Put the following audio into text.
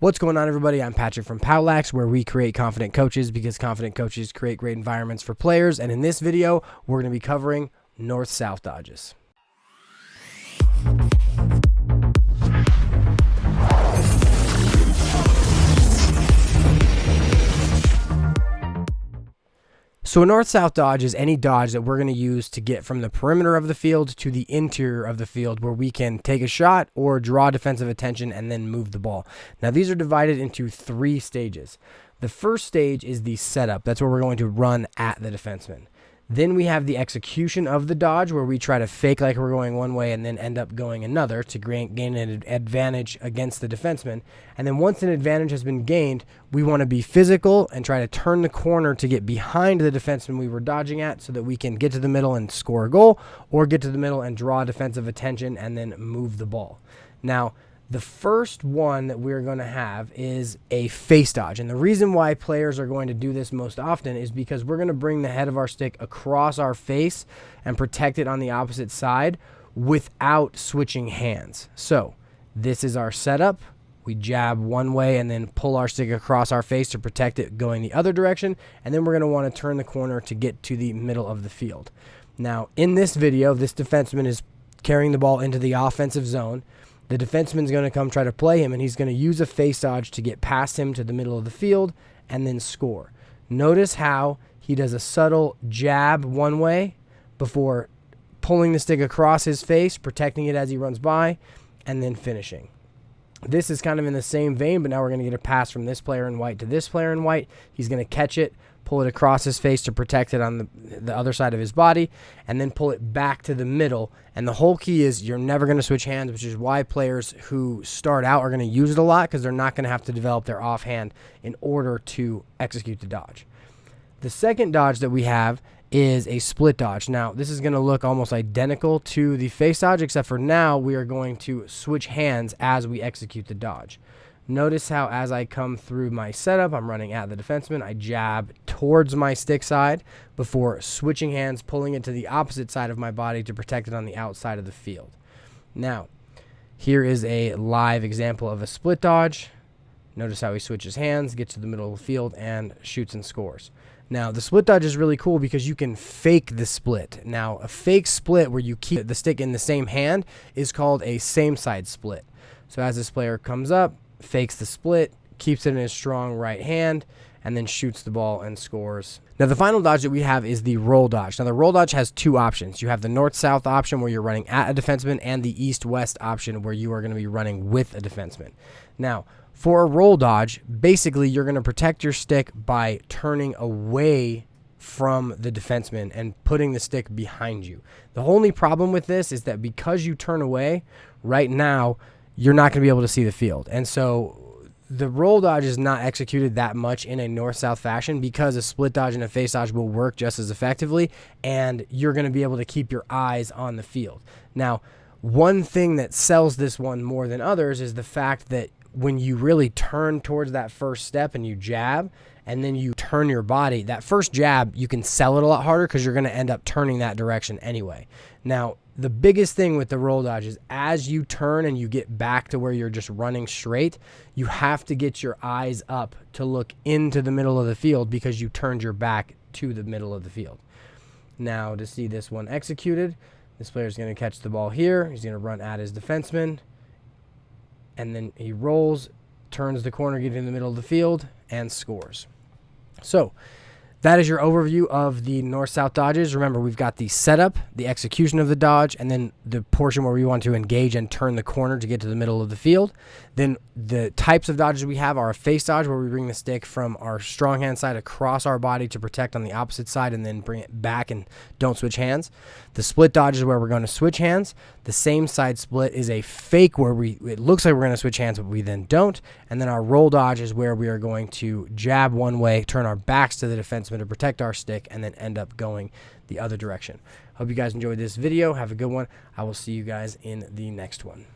What's going on, everybody? I'm Patrick from POWLAX, where we create confident coaches because confident coaches create great environments for players. And in this video, we're going to be covering north-south dodges. So a north-south dodge is any dodge that we're going to use to get from the perimeter of the field to the interior of the field where we can take a shot or draw defensive attention and then move the ball. Now these are divided into 3 stages. The first stage is the setup. That's where we're going to run at the defenseman. Then we have the execution of the dodge where we try to fake like we're going one way and then end up going another to gain an advantage against the defenseman. And then once an advantage has been gained, we want to be physical and try to turn the corner to get behind the defenseman we were dodging at so that we can get to the middle and score a goal, or get to the middle and draw defensive attention and then move the ball. Now, the first one that we're going to have is a face dodge. And the reason why players are going to do this most often is because we're going to bring the head of our stick across our face and protect it on the opposite side without switching hands. So this is our setup. We jab one way and then pull our stick across our face to protect it going the other direction. And then we're going to want to turn the corner to get to the middle of the field. Now, in this video, this defenseman is carrying the ball into the offensive zone. The defenseman's going to come try to play him, and he's going to use a face dodge to get past him to the middle of the field and then score. Notice how he does a subtle jab one way before pulling the stick across his face, protecting it as he runs by, and then finishing. This is kind of in the same vein, but now we're going to get a pass from this player in white to this player in white. He's going to catch it, pull it across his face to protect it on the other side of his body, and then pull it back to the middle. And the whole key is you're never going to switch hands, which is why players who start out are going to use it a lot, because they're not going to have to develop their offhand in order to execute the dodge. The second dodge that we have is a split dodge. Now, this is going to look almost identical to the face dodge, except for now we are going to switch hands as we execute the dodge. Notice how as I come through my setup, I'm running at the defenseman. I jab towards my stick side before switching hands, pulling it to the opposite side of my body to protect it on the outside of the field. Now, here is a live example of a split dodge. Notice how he switches hands, gets to the middle of the field, and shoots and scores. Now, the split dodge is really cool because you can fake the split. Now, a fake split where you keep the stick in the same hand is called a same side split. So as this player comes up, fakes the split, keeps it in his strong right hand, and then shoots the ball and scores. Now, the final dodge that we have is the roll dodge. Now, the roll dodge has 2 options. You have the north-south option where you're running at a defenseman, and the east-west option where you are going to be running with a defenseman. Now, for a roll dodge, basically you're going to protect your stick by turning away from the defenseman and putting the stick behind you. The only problem with this is that because you turn away, right now, you're not going to be able to see the field. And so the roll dodge is not executed that much in a north-south fashion because a split dodge and a face dodge will work just as effectively, and you're going to be able to keep your eyes on the field. Now, one thing that sells this one more than others is the fact that when you really turn towards that first step and you jab, and then you turn your body, that first jab, you can sell it a lot harder because you're going to end up turning that direction anyway. Now, the biggest thing with the roll dodge is as you turn and you get back to where you're just running straight, you have to get your eyes up to look into the middle of the field because you turned your back to the middle of the field. Now, to see this one executed, this player is going to catch the ball here. He's going to run at his defenseman, and then he rolls, turns the corner, gets in the middle of the field, and scores. So that is your overview of the north-south dodges. Remember, we've got the setup, the execution of the dodge, and then the portion where we want to engage and turn the corner to get to the middle of the field. Then the types of dodges we have are a face dodge where we bring the stick from our strong hand side across our body to protect on the opposite side and then bring it back and don't switch hands. The split dodge is where we're going to switch hands. The same side split is a fake where it looks like we're going to switch hands, but we then don't. And then our roll dodge is where we are going to jab one way, turn our backs to the defenseman to protect our stick, and then end up going the other direction. Hope you guys enjoyed this video. Have a good one. I will see you guys in the next one.